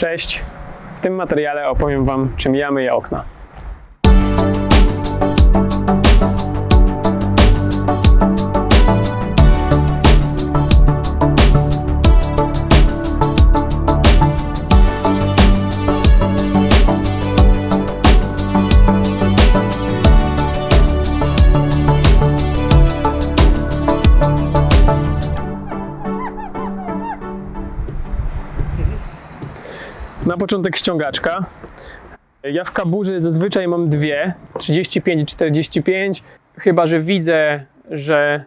Cześć! W tym materiale opowiem Wam, czym ja myję okna. Na początek ściągaczka. Ja w kaburze zazwyczaj mam dwie, 35 i 45. Chyba że widzę, że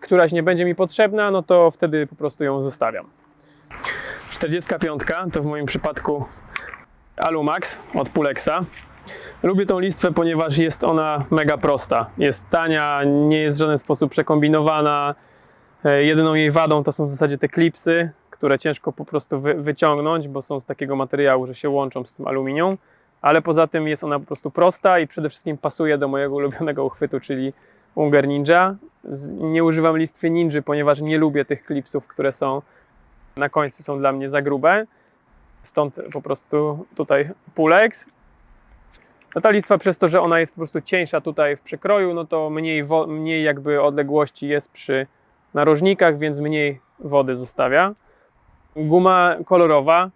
któraś nie będzie mi potrzebna, no to wtedy po prostu ją zostawiam. 45 to w moim przypadku Alumax od Pulexa. Lubię tą listwę, ponieważ jest ona mega prosta. Jest tania, nie jest w żaden sposób przekombinowana. Jedyną jej wadą to są w zasadzie te klipsy, które ciężko po prostu wyciągnąć, bo są z takiego materiału, że się łączą z tym aluminium, ale poza tym jest ona po prostu prosta i przede wszystkim pasuje do mojego ulubionego uchwytu, czyli Unger Ninja. Nie używam listwy Ninja, ponieważ nie lubię tych klipsów, które są na końcu, są dla mnie za grube, stąd po prostu tutaj Pulex. No ta listwa, przez to, że ona jest po prostu cieńsza tutaj w przekroju, no to mniej jakby odległości jest przy narożnikach, więc mniej wody zostawia. Guma kolorowa.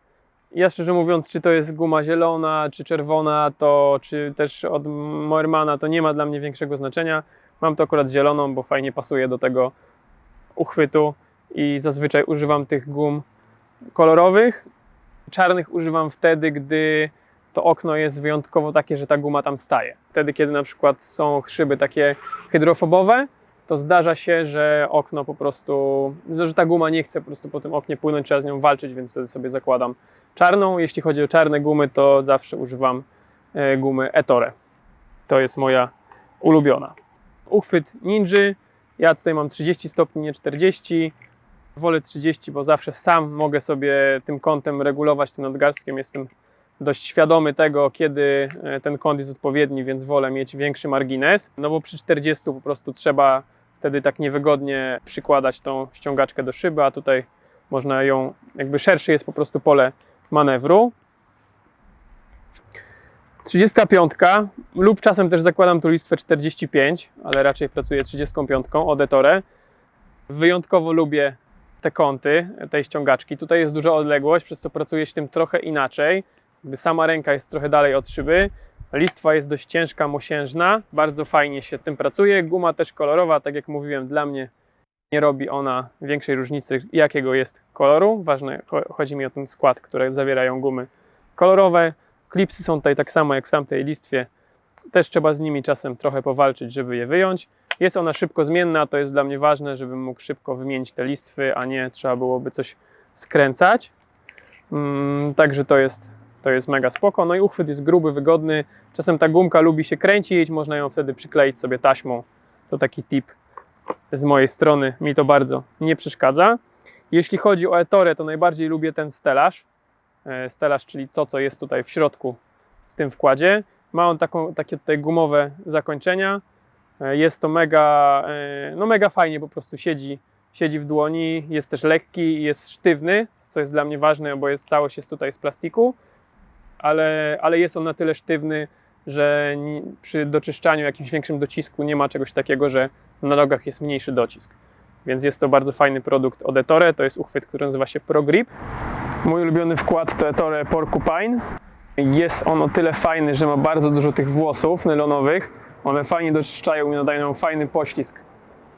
Ja szczerze mówiąc, czy to jest guma zielona, czy czerwona, czy też od Moermana, to nie ma dla mnie większego znaczenia. Mam to akurat zieloną, bo fajnie pasuje do tego uchwytu i zazwyczaj używam tych gum kolorowych. Czarnych używam wtedy, gdy to okno jest wyjątkowo takie, że ta guma tam staje. Wtedy, kiedy na przykład są szyby takie hydrofobowe, to zdarza się, że okno po prostu, że ta guma nie chce po prostu po tym oknie płynąć, trzeba z nią walczyć, więc wtedy sobie zakładam czarną. Jeśli chodzi o czarne gumy, to zawsze używam gumy Ettore. To jest moja ulubiona. Uchwyt Ninja. Ja tutaj mam 30 stopni, nie 40. Wolę 30, bo zawsze sam mogę sobie tym kątem regulować, tym nadgarstkiem. Jestem dość świadomy tego, kiedy ten kąt jest odpowiedni, więc wolę mieć większy margines. No bo przy 40 po prostu trzeba wtedy tak niewygodnie przykładać tą ściągaczkę do szyby, a tutaj można ją, jakby szersze jest po prostu pole manewru. 35 lub czasem też zakładam tu listwę 45, ale raczej pracuję 35 od Ettore. Wyjątkowo lubię te kąty tej ściągaczki. Tutaj jest duża odległość, przez co pracuję się tym trochę inaczej. Jakby sama ręka jest trochę dalej od szyby. Listwa jest dość ciężka, mosiężna. Bardzo fajnie się tym pracuje. Guma też kolorowa, tak jak mówiłem, dla mnie nie robi ona większej różnicy, jakiego jest koloru. Ważne, chodzi mi o ten skład, które zawierają gumy kolorowe. Klipsy są tutaj tak samo jak w tamtej listwie. Też trzeba z nimi czasem trochę powalczyć, żeby je wyjąć. Jest ona szybko zmienna, to jest dla mnie ważne, żebym mógł szybko wymienić te listwy, a nie trzeba byłoby coś skręcać. Także to jest mega spoko. No i uchwyt jest gruby, wygodny. Czasem ta gumka lubi się kręcić, można ją wtedy przykleić sobie taśmą. To taki tip z mojej strony, mi to bardzo nie przeszkadza. Jeśli chodzi o Ettore, to najbardziej lubię ten stelaż. Stelaż, czyli to, co jest tutaj w środku w tym wkładzie. Ma on takie tutaj gumowe zakończenia. Jest to mega fajnie, po prostu siedzi w dłoni. Jest też lekki i jest sztywny, co jest dla mnie ważne, bo całość jest tutaj z plastiku. Ale jest on na tyle sztywny, że przy doczyszczaniu, jakimś większym docisku nie ma czegoś takiego, że na nogach jest mniejszy docisk. Więc jest to bardzo fajny produkt od Ettore. To jest uchwyt, który nazywa się Pro Grip. Mój ulubiony wkład to Ettore Porcupine. Jest on o tyle fajny, że ma bardzo dużo tych włosów nylonowych. One fajnie doczyszczają i nadają fajny poślizg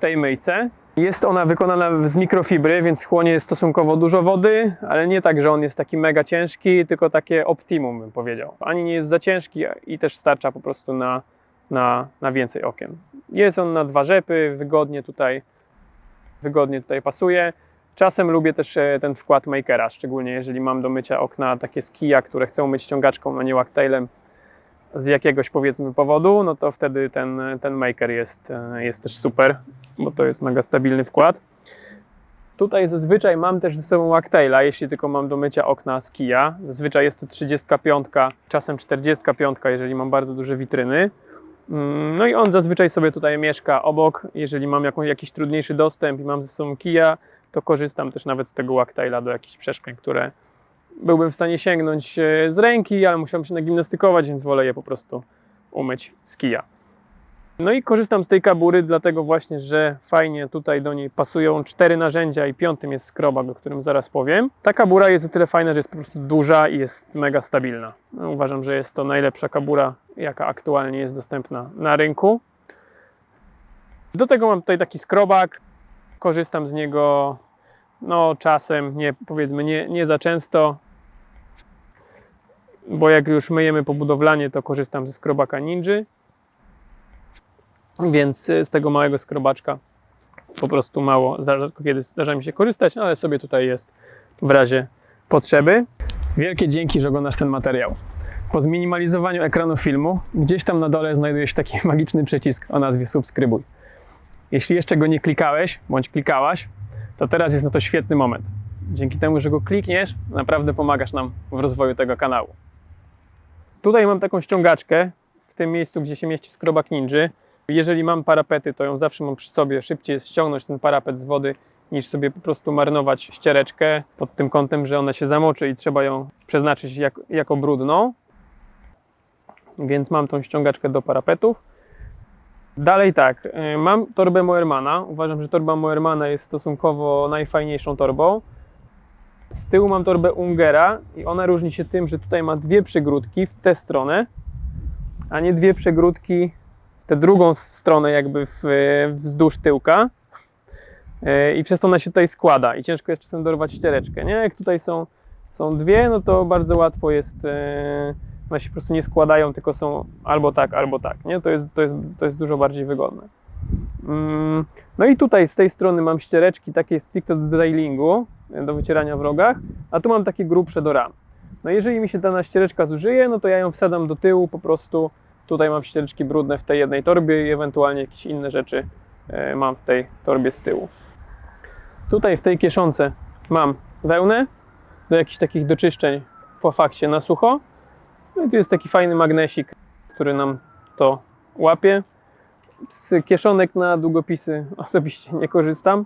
tej myjce. Jest ona wykonana z mikrofibry, więc chłonie stosunkowo dużo wody, ale nie tak, że on jest taki mega ciężki, tylko takie optimum, bym powiedział. Ani nie jest za ciężki i też starcza po prostu na więcej okien. Jest on na 2 rzepy, wygodnie tutaj pasuje. Czasem lubię też ten wkład makera, szczególnie jeżeli mam do mycia okna takie z kija, które chcą myć ściągaczką, a nie wachtailem z jakiegoś, powiedzmy, powodu, no to wtedy ten maker jest też super, bo to jest mega stabilny wkład. Tutaj zazwyczaj mam też ze sobą wachtaila, jeśli tylko mam do mycia okna z kija. Zazwyczaj jest to 35, czasem 45, jeżeli mam bardzo duże witryny. No i on zazwyczaj sobie tutaj mieszka obok. Jeżeli mam jakiś trudniejszy dostęp i mam ze sobą kija, to korzystam też nawet z tego wachtaila do jakichś przeszkleń, byłbym w stanie sięgnąć z ręki, ale musiałbym się nagimnastykować, więc wolę je po prostu umyć z kija. No i korzystam z tej kabury, dlatego właśnie, że fajnie tutaj do niej pasują 4 narzędzia i 5. jest skrobak, o którym zaraz powiem. Ta kabura jest o tyle fajna, że jest po prostu duża i jest mega stabilna. No, uważam, że jest to najlepsza kabura, jaka aktualnie jest dostępna na rynku. Do tego mam tutaj taki skrobak. Korzystam z niego no, czasem, nie za często, bo jak już myjemy po budowlanie, to korzystam ze skrobaka Ninja. Więc z tego małego skrobaczka po prostu mało, rzadko kiedy zdarza mi się korzystać, ale sobie tutaj jest w razie potrzeby. Wielkie dzięki, że oglądasz ten materiał. Po zminimalizowaniu ekranu filmu, gdzieś tam na dole znajduje się taki magiczny przycisk o nazwie subskrybuj. Jeśli jeszcze go nie klikałeś, bądź klikałaś, to teraz jest na to świetny moment. Dzięki temu, że go klikniesz, naprawdę pomagasz nam w rozwoju tego kanału. Tutaj mam taką ściągaczkę, w tym miejscu, gdzie się mieści skrobak Ninja. Jeżeli mam parapety, to ją zawsze mam przy sobie. Szybciej jest ściągnąć ten parapet z wody, niż sobie po prostu marynować ściereczkę pod tym kątem, że ona się zamoczy i trzeba ją przeznaczyć jako brudną. Więc mam tą ściągaczkę do parapetów. Dalej tak, mam torbę Moermana. Uważam, że torba Moermana jest stosunkowo najfajniejszą torbą. Z tyłu mam torbę Ungera i ona różni się tym, że tutaj ma 2 przegródki w tę stronę, a nie 2 przegródki w tę drugą stronę jakby wzdłuż tyłka. I przez to ona się tutaj składa i ciężko jest czasem dorwać ściereczkę, nie? Jak tutaj są 2, no to bardzo łatwo jest, one się po prostu nie składają, tylko są albo tak, nie? To jest dużo bardziej wygodne. No i tutaj z tej strony mam ściereczki takie stricte do detailingu, do wycierania w rogach, a tu mam takie grubsze do ram. No jeżeli mi się dana ściereczka zużyje, no to ja ją wsadzam do tyłu po prostu. Tutaj mam ściereczki brudne w tej jednej torbie i ewentualnie jakieś inne rzeczy mam w tej torbie z tyłu. Tutaj w tej kieszonce mam wełnę do jakichś takich doczyszczeń po fakcie na sucho. No i tu jest taki fajny magnesik, który nam to łapie. Z kieszonek na długopisy osobiście nie korzystam,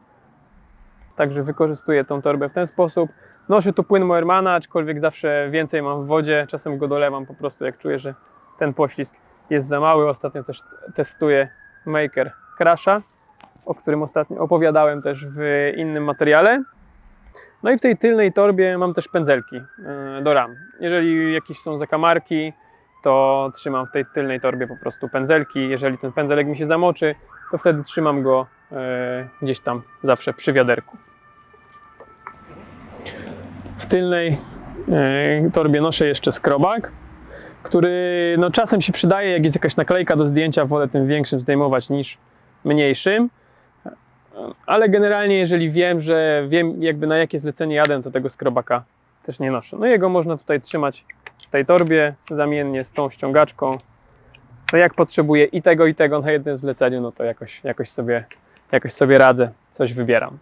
także wykorzystuję tą torbę w ten sposób. Noszę tu płyn Moermana, aczkolwiek zawsze więcej mam w wodzie, czasem go dolewam po prostu jak czuję, że ten poślizg jest za mały. Ostatnio też testuję Maker Crusha, o którym ostatnio opowiadałem też w innym materiale. No i w tej tylnej torbie mam też pędzelki do ram. Jeżeli jakieś są zakamarki, to trzymam w tej tylnej torbie po prostu pędzelki. Jeżeli ten pędzelek mi się zamoczy, to wtedy trzymam go gdzieś tam zawsze przy wiaderku. W tylnej torbie noszę jeszcze skrobak, który no, czasem się przydaje, jak jest jakaś naklejka do zdjęcia, wolę tym większym zdejmować niż mniejszym. Ale generalnie, jeżeli wiem jakby na jakie zlecenie jadę, to tego skrobaka też nie noszę. No jego można tutaj trzymać w tej torbie zamiennie z tą ściągaczką. To jak potrzebuję i tego na jednym zleceniu, no to jakoś sobie radzę, coś wybieram.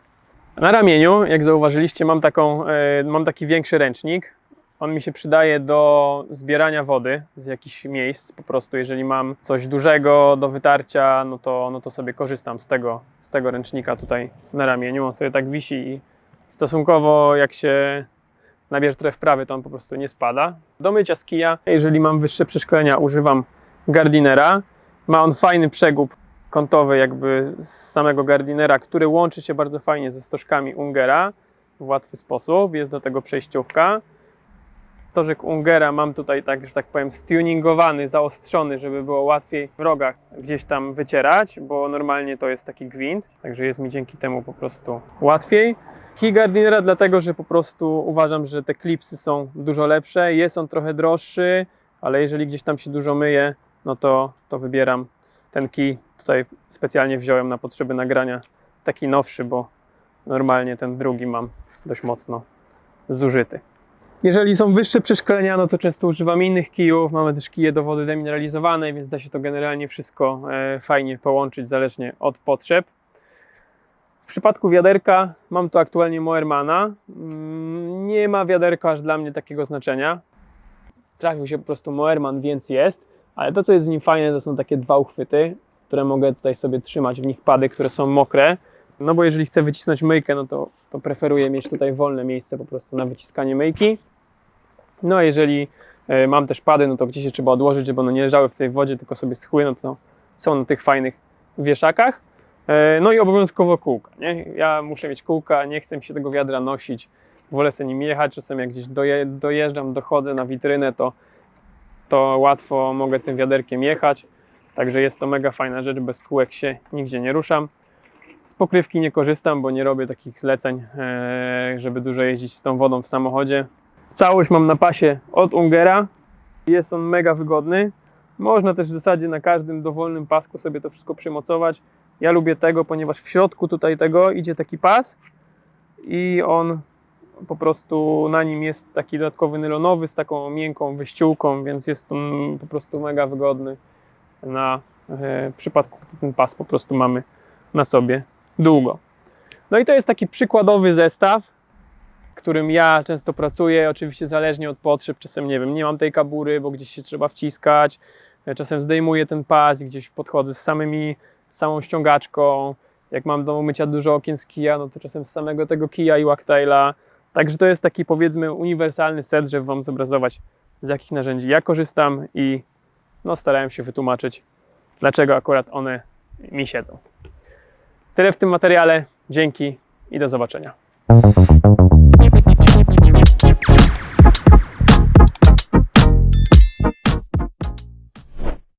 Na ramieniu, jak zauważyliście, mam taki większy ręcznik. On mi się przydaje do zbierania wody z jakichś miejsc. Po prostu jeżeli mam coś dużego do wytarcia, no to sobie korzystam z tego ręcznika tutaj na ramieniu. On sobie tak wisi i stosunkowo jak się nabierze trochę wprawy, to on po prostu nie spada. Do mycia z kija, jeżeli mam wyższe przeszkolenia, używam Gardinera. Ma on fajny przegub kątowy jakby z samego Gardinera, który łączy się bardzo fajnie ze stożkami Ungera w łatwy sposób. Jest do tego przejściówka. Stożek Ungera mam tutaj tak, że tak powiem, stuningowany, zaostrzony, żeby było łatwiej w rogach gdzieś tam wycierać, bo normalnie to jest taki gwint, także jest mi dzięki temu po prostu łatwiej. Kij Gardinera dlatego, że po prostu uważam, że te klipsy są dużo lepsze. Jest on trochę droższy, ale jeżeli gdzieś tam się dużo myje, no to wybieram ten kij. Tutaj specjalnie wziąłem na potrzeby nagrania taki nowszy, bo normalnie ten drugi mam dość mocno zużyty. Jeżeli są wyższe przeszkolenia, no to często używam innych kijów. Mamy też kije do wody demineralizowanej, więc da się to generalnie wszystko fajnie połączyć zależnie od potrzeb. W przypadku wiaderka mam tu aktualnie Moermana. Nie ma wiaderka aż dla mnie takiego znaczenia. Trafił się po prostu Moerman, więc jest. Ale to, co jest w nim fajne, to są takie 2 uchwyty, które mogę tutaj sobie trzymać, w nich pady, które są mokre. No bo jeżeli chcę wycisnąć myjkę, no to preferuję mieć tutaj wolne miejsce po prostu na wyciskanie myjki. No jeżeli mam też pady, no to gdzieś je trzeba odłożyć, żeby one nie leżały w tej wodzie, tylko sobie schły, no to są na tych fajnych wieszakach. No i obowiązkowo kółka, nie? Ja muszę mieć kółka, nie chcę mi się tego wiadra nosić, wolę sobie nim jechać, czasem jak gdzieś dojeżdżam, dochodzę na witrynę, to łatwo mogę tym wiaderkiem jechać, także jest to mega fajna rzecz, bez kółek się nigdzie nie ruszam. Z pokrywki nie korzystam, bo nie robię takich zleceń, żeby dużo jeździć z tą wodą w samochodzie. Całość mam na pasie od Ungera, jest on mega wygodny. Można też w zasadzie na każdym dowolnym pasku sobie to wszystko przymocować. Ja lubię tego, ponieważ w środku tutaj tego idzie taki pas i on po prostu na nim jest taki dodatkowy nylonowy z taką miękką wyściółką, więc jest on po prostu mega wygodny w przypadku, gdy ten pas po prostu mamy na sobie długo. No i to jest taki przykładowy zestaw, którym ja często pracuję, oczywiście zależnie od potrzeb. Czasem nie wiem, nie mam tej kabury, bo gdzieś się trzeba wciskać, czasem zdejmuję ten pas i gdzieś podchodzę z samą ściągaczką. Jak mam do mycia dużo okien z kija, no to czasem z samego tego kija i Wagtaila. Także to jest taki, powiedzmy, uniwersalny set, żeby Wam zobrazować, z jakich narzędzi ja korzystam i no, starałem się wytłumaczyć, dlaczego akurat one mi siedzą. Tyle w tym materiale. Dzięki i do zobaczenia.